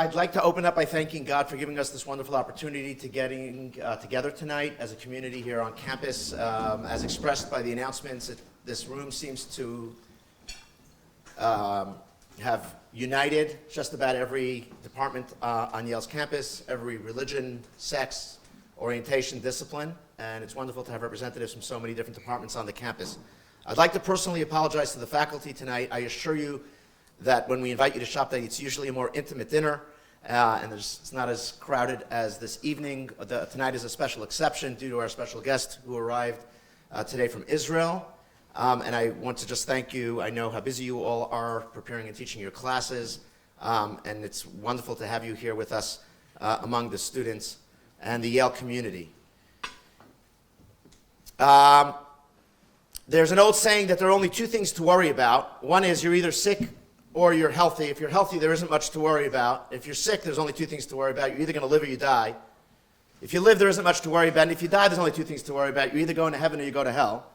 I'd like to open up by thanking God for giving us this wonderful opportunity to getting together tonight as a community here on campus. As expressed by the announcements, this room seems to have united just about every department on Yale's campus, every religion, sex, orientation, discipline, and it's wonderful to have representatives from so many different departments on the campus. I'd like to personally apologize to the faculty tonight. I assure you that when we invite you to Shabtai, it's usually a more intimate dinner, and it's not as crowded as this evening. Tonight is a special exception due to our special guest who arrived today from Israel. And I want to just thank you. I know how busy you all are preparing and teaching your classes, and it's wonderful to have you here with us among the students and the Yale community. There's an old saying that there are only two things to worry about. One is you're either sick or you're healthy. If you're healthy, there isn't much to worry about. If you're sick, there's only two things to worry about. You're either going to live or you die. If you live, there isn't much to worry about. And if you die, there's only two things to worry about. You're either going to heaven or you go to hell.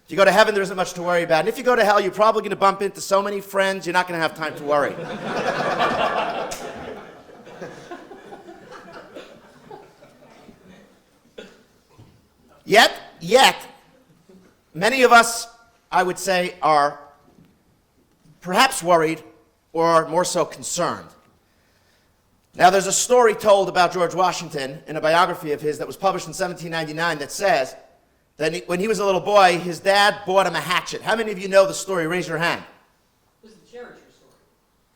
If you go to heaven, there isn't much to worry about. And if you go to hell, you're probably going to bump into so many friends, you're not going to have time to worry. Yet, many of us, I would say, are perhaps worried or more so concerned. Now, there's a story told about George Washington in a biography of his that was published in 1799 that says that when he was a little boy, his dad bought him a hatchet. How many of you know the story? Raise your hand. This is the cherry tree story.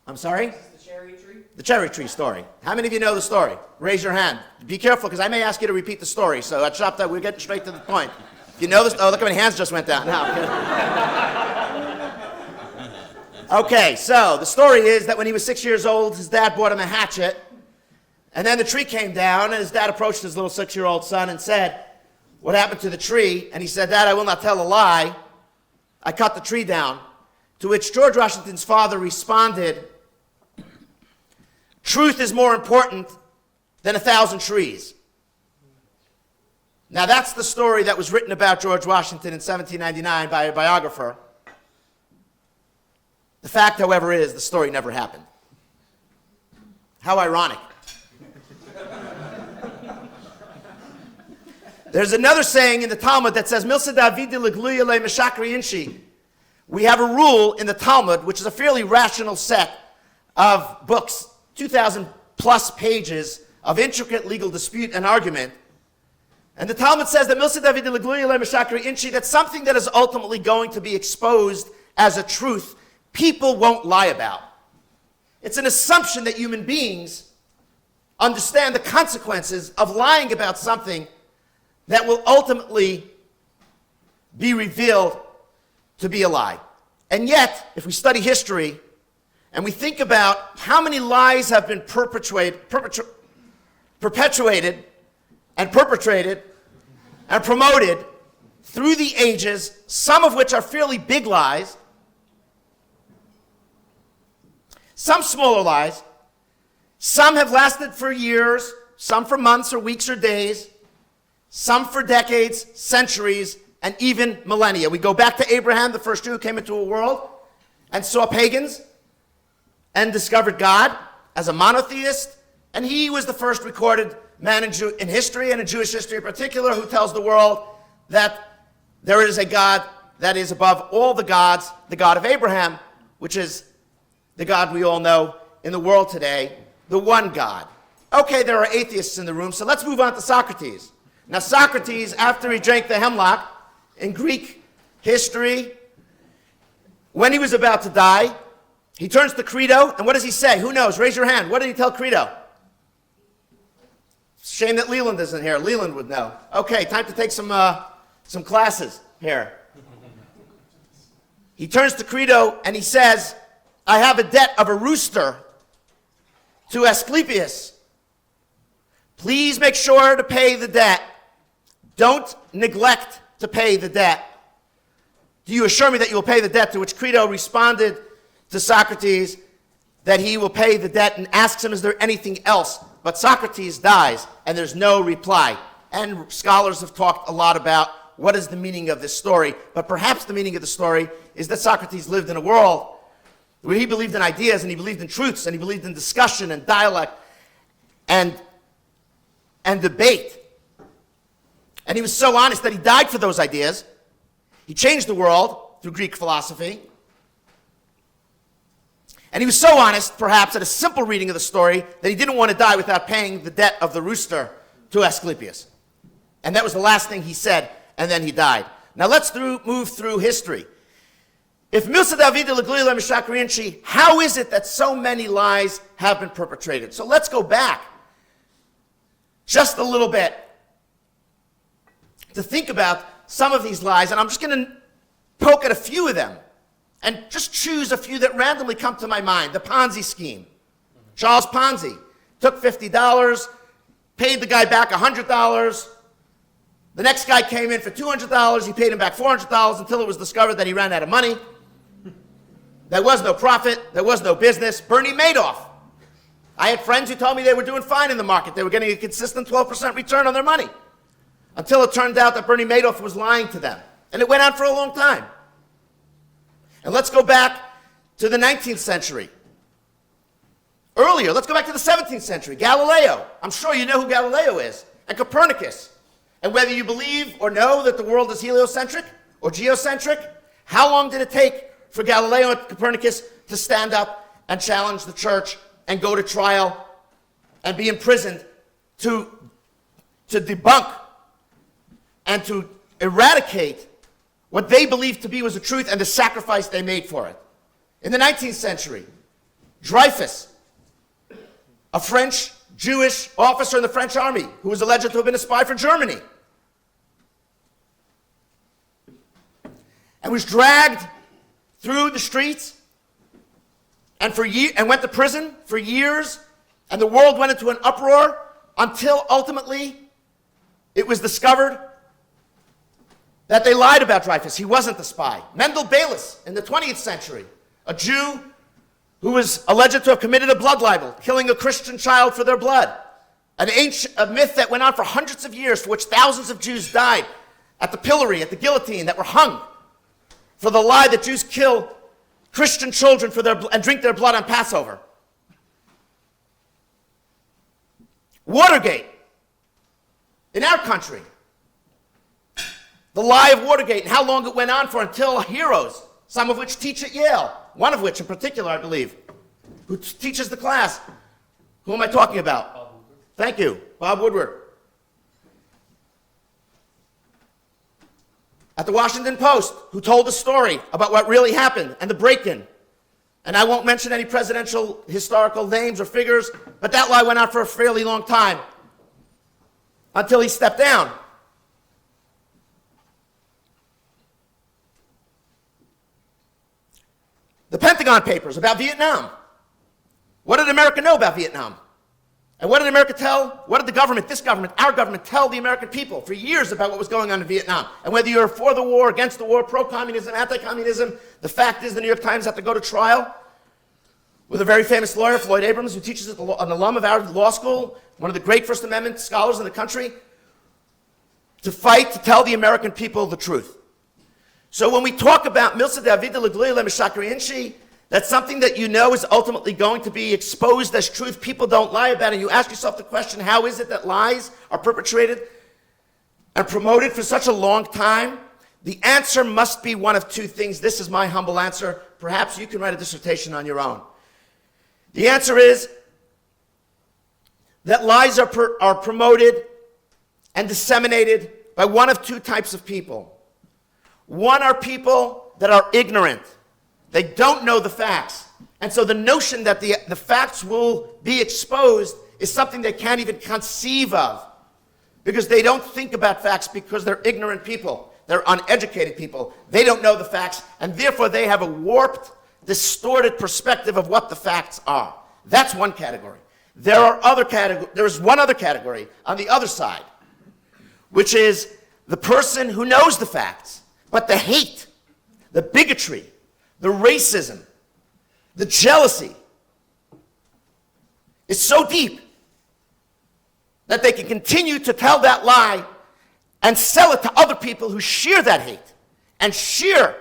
I'm sorry? This is the cherry tree? The cherry tree story. How many of you know the story? Raise your hand. Be careful, because I may ask you to repeat the story. So at Shabtai, we're getting straight to the point. If you know this, oh, look how many hands just went down. Okay, so the story is that when he was 6 years old, his dad bought him a hatchet, and then the tree came down, and his dad approached his little 6-year-old son and said, "What happened to the tree?" And he said, "Dad, I will not tell a lie. I cut the tree down." To which George Washington's father responded, "Truth is more important than 1,000 trees." Now that's the story that was written about George Washington in 1799 by a biographer. The fact, however, is the story never happened. How ironic. There's another saying in the Talmud that says, "Milsa Davidi legluya le meshakri inshi." We have a rule in the Talmud, which is a fairly rational set of books, 2,000 plus pages of intricate legal dispute and argument. And the Talmud says that Milsa Davidi legluya le meshakri inshi, that something that is ultimately going to be exposed as a truth, people won't lie about. It's an assumption that human beings understand the consequences of lying about something that will ultimately be revealed to be a lie. And yet, if we study history and we think about how many lies have been perpetrated and promoted through the ages, some of which are fairly big lies, some smaller lies, some have lasted for years, some for months or weeks or days, some for decades, centuries, and even millennia. We go back to Abraham, the first Jew who came into a world and saw pagans and discovered God as a monotheist, and he was the first recorded man in history, and in Jewish history in particular, who tells the world that there is a God that is above all the gods, the God of Abraham, which is the God we all know in the world today, the one God. Okay, there are atheists in the room, so let's move on to Socrates. Now, Socrates, after he drank the hemlock in Greek history, when he was about to die, he turns to Crito, and what does he say? Who knows? Raise your hand. What did he tell Crito? Shame that Leland isn't here. Leland would know. Okay, time to take some classes here. He turns to Crito and he says, "I have a debt of a rooster to Asclepius. Please make sure to pay the debt. Don't neglect to pay the debt. Do you assure me that you will pay the debt?" To which Crito responded to Socrates that he will pay the debt and asks him, "Is there anything else?" But Socrates dies, and there's no reply. And scholars have talked a lot about what is the meaning of this story. But perhaps the meaning of the story is that Socrates lived in a world where he believed in ideas and he believed in truths and he believed in discussion and dialect and debate. And he was so honest that he died for those ideas. He changed the world through Greek philosophy. And he was so honest, perhaps, at a simple reading of the story, that he didn't want to die without paying the debt of the rooster to Asclepius. And that was the last thing he said, and then he died. Now let's move through history. If Milsa Davida L'Glila Mishakriinchi, how is it that so many lies have been perpetrated? So let's go back just a little bit to think about some of these lies, and I'm just going to poke at a few of them and just choose a few that randomly come to my mind. The Ponzi scheme. Charles Ponzi took $50, paid the guy back $100. The next guy came in for $200. He paid him back $400 until it was discovered that he ran out of money. There was no profit. There was no business. Bernie Madoff. I had friends who told me they were doing fine in the market. They were getting a consistent 12% return on their money. Until it turned out that Bernie Madoff was lying to them. And it went on for a long time. And let's go back to the 19th century. Earlier, let's go back to the 17th century. Galileo. I'm sure you know who Galileo is. And Copernicus. And whether you believe or know that the world is heliocentric or geocentric, how long did it take for Galileo and Copernicus to stand up and challenge the church and go to trial and be imprisoned to debunk and to eradicate what they believed to be was the truth and the sacrifice they made for it? In the 19th century, Dreyfus, a French Jewish officer in the French army who was alleged to have been a spy for Germany, and was dragged through the streets and went to prison for years, and the world went into an uproar until ultimately it was discovered that they lied about Dreyfus. He wasn't the spy. Mendel Bayless in the 20th century, a Jew who was alleged to have committed a blood libel, killing a Christian child for their blood. A myth that went on for hundreds of years, for which thousands of Jews died at the pillory, at the guillotine, that were hung for the lie that Jews kill Christian children and drink their blood on Passover. Watergate in our country. The lie of Watergate and how long it went on for until heroes, some of which teach at Yale, one of which in particular, I believe, who teaches the class. Who am I talking about? Bob Woodward. Thank you, Bob Woodward. At the Washington Post, who told the story about what really happened and the break-in. And I won't mention any presidential historical names or figures, but that lie went on for a fairly long time until he stepped down. The Pentagon Papers about Vietnam. What did America know about Vietnam? And what did the government, this government, our government, tell the American people for years about what was going on in Vietnam? And whether you're for the war, against the war, pro-communism, anti-communism, the fact is the New York Times had to go to trial with a very famous lawyer, Floyd Abrams, who teaches at an alum of our law school, one of the great First Amendment scholars in the country, to fight to tell the American people the truth. So when we talk about Milsa Davida L'Glila Mishakriinchi, that's something that you know is ultimately going to be exposed as truth. People don't lie about it. You ask yourself the question, how is it that lies are perpetrated and promoted for such a long time? The answer must be one of two things. This is my humble answer. Perhaps you can write a dissertation on your own. The answer is that lies are promoted and disseminated by one of two types of people. One are people that are ignorant. They don't know the facts. And so the notion that the facts will be exposed is something they can't even conceive of, because they don't think about facts, because they're ignorant people. They're uneducated people. They don't know the facts, and therefore they have a warped, distorted perspective of what the facts are. That's one category. There is one other category on the other side, which is the person who knows the facts, but the hate, the bigotry, the racism, the jealousy is so deep that they can continue to tell that lie and sell it to other people who share that hate and share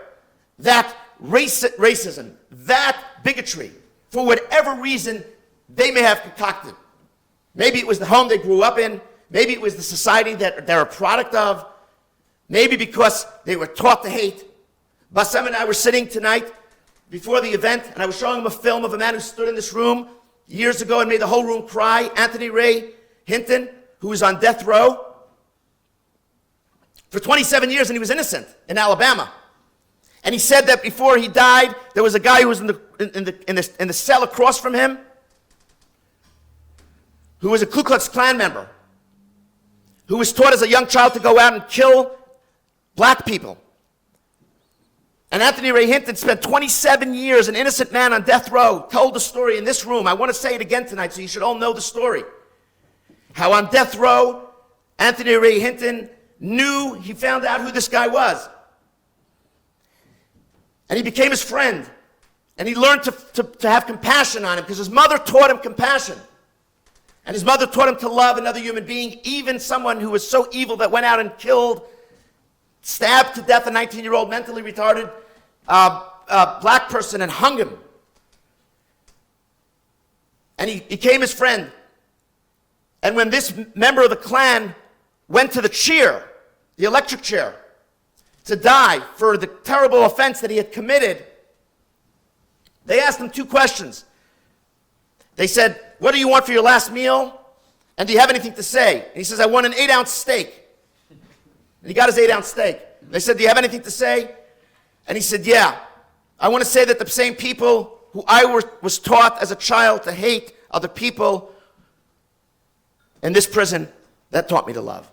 that racism, that bigotry for whatever reason they may have concocted. Maybe it was the home they grew up in. Maybe it was the society that they're a product of. Maybe because they were taught to hate. Bassem and I were sitting tonight before the event, and I was showing him a film of a man who stood in this room years ago and made the whole room cry, Anthony Ray Hinton, who was on death row for 27 years, and he was innocent in Alabama. And he said that before he died, there was a guy who was in the cell across from him who was a Ku Klux Klan member, who was taught as a young child to go out and kill black people. And Anthony Ray Hinton spent 27 years, an innocent man on death row, told the story in this room. I want to say it again tonight so you should all know the story. How on death row, Anthony Ray Hinton knew, he found out who this guy was. And he became his friend. And he learned to have compassion on him because his mother taught him compassion. And his mother taught him to love another human being, even someone who was so evil that went out and killed, stabbed to death a 19-year-old mentally retarded black person and hung him. And he became his friend. And when this member of the Klan went to the chair, the electric chair, to die for the terrible offense that he had committed, they asked him two questions. They said, "What do you want for your last meal? And do you have anything to say?" And he says, "I want an 8-ounce steak." And he got his 8-ounce steak. They said, "Do you have anything to say?" And he said, "Yeah. I want to say that the same people who I was taught as a child to hate are the people in this prison that taught me to love."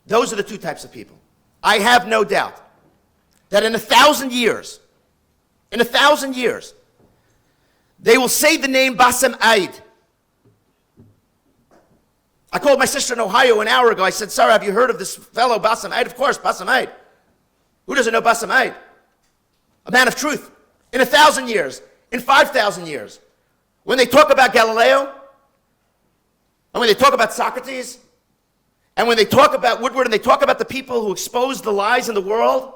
Those are the two types of people. I have no doubt that in 1,000 years, they will say the name Bassem Eid. I called my sister in Ohio an hour ago. I said, "Sarah, have you heard of this fellow Bassem Eid?" "Of course, Bassem Eid." "Who doesn't know Bassem Eid?" A man of truth. In 1,000 years, in 5,000 years, when they talk about Galileo, and when they talk about Socrates, and when they talk about Woodward, and they talk about the people who exposed the lies in the world,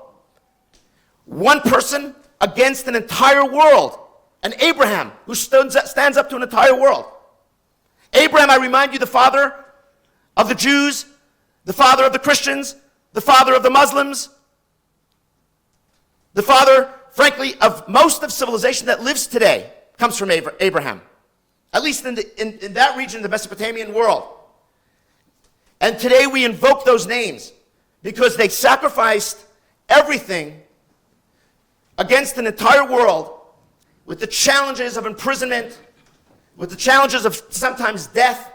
one person against an entire world, and Abraham, who stands up to an entire world. Abraham, I remind you, the father of the Jews, the father of the Christians, the father of the Muslims, the father, frankly, of most of civilization that lives today, comes from Abraham, at least in that region, the Mesopotamian world. And today we invoke those names because they sacrificed everything against an entire world with the challenges of imprisonment, with the challenges of sometimes death,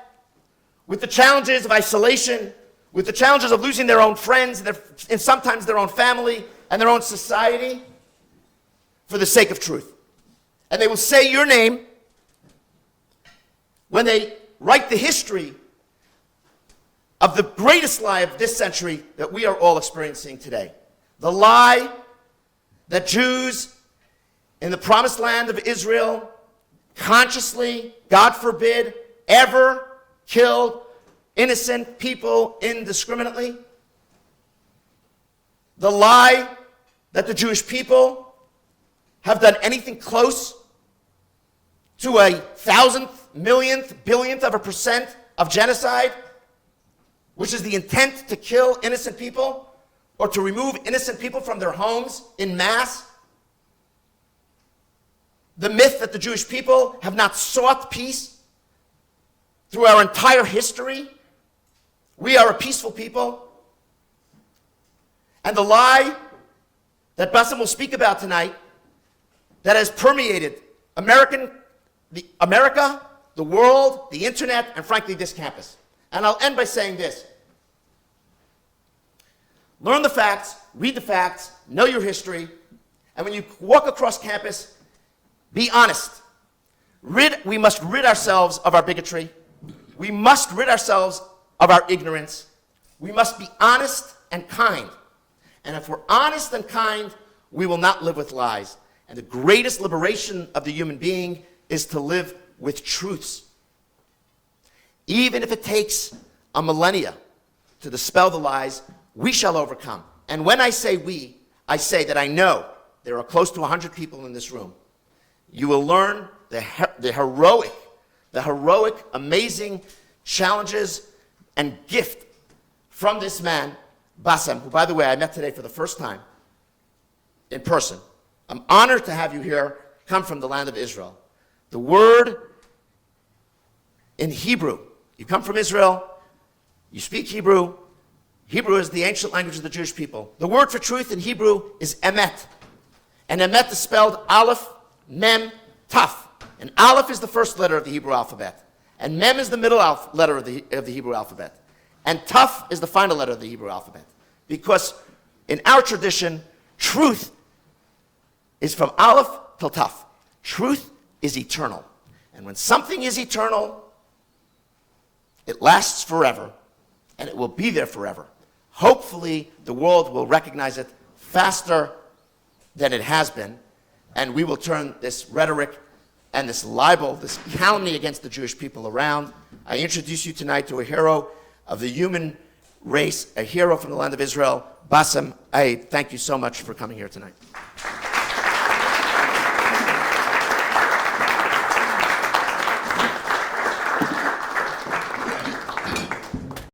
with the challenges of isolation, with the challenges of losing their own friends and sometimes their own family and their own society for the sake of truth. And they will say your name when they write the history of the greatest lie of this century that we are all experiencing today. The lie that Jews in the promised land of Israel consciously, God forbid, ever killed innocent people indiscriminately. The lie that the Jewish people have done anything close to a 1,000th, millionth, billionth of a percent of genocide, which is the intent to kill innocent people or to remove innocent people from their homes in mass. The myth that the Jewish people have not sought peace through our entire history. We are a peaceful people. And the lie that Bassem will speak about tonight that has permeated America, the world, the internet, and frankly, this campus. And I'll end by saying this. Learn the facts, read the facts, know your history, and when you walk across campus, be honest. We must rid ourselves of our bigotry. We must rid ourselves of our ignorance. We must be honest and kind. And if we're honest and kind, we will not live with lies. And the greatest liberation of the human being is to live with truths. Even if it takes a millennia to dispel the lies, we shall overcome. And when I say we, I say that I know there are close to 100 people in this room. You will learn the heroic, amazing challenges and gift from this man, Bassem, who, by the way, I met today for the first time in person. I'm honored to have you here, come from the land of Israel. The word in Hebrew, you come from Israel, you speak Hebrew. Hebrew is the ancient language of the Jewish people. The word for truth in Hebrew is emet. And emet is spelled aleph, mem, taf. And aleph is the first letter of the Hebrew alphabet. And mem is the middle letter of the Hebrew alphabet. And taf is the final letter of the Hebrew alphabet. Because in our tradition, truth is from aleph till taf. Truth is eternal. And when something is eternal, it lasts forever, and it will be there forever. Hopefully, the world will recognize it faster than it has been, and we will turn this rhetoric and this libel, this calumny against the Jewish people around. I introduce you tonight to a hero of the human race, a hero from the land of Israel, Bassem Eid. Thank you so much for coming here tonight.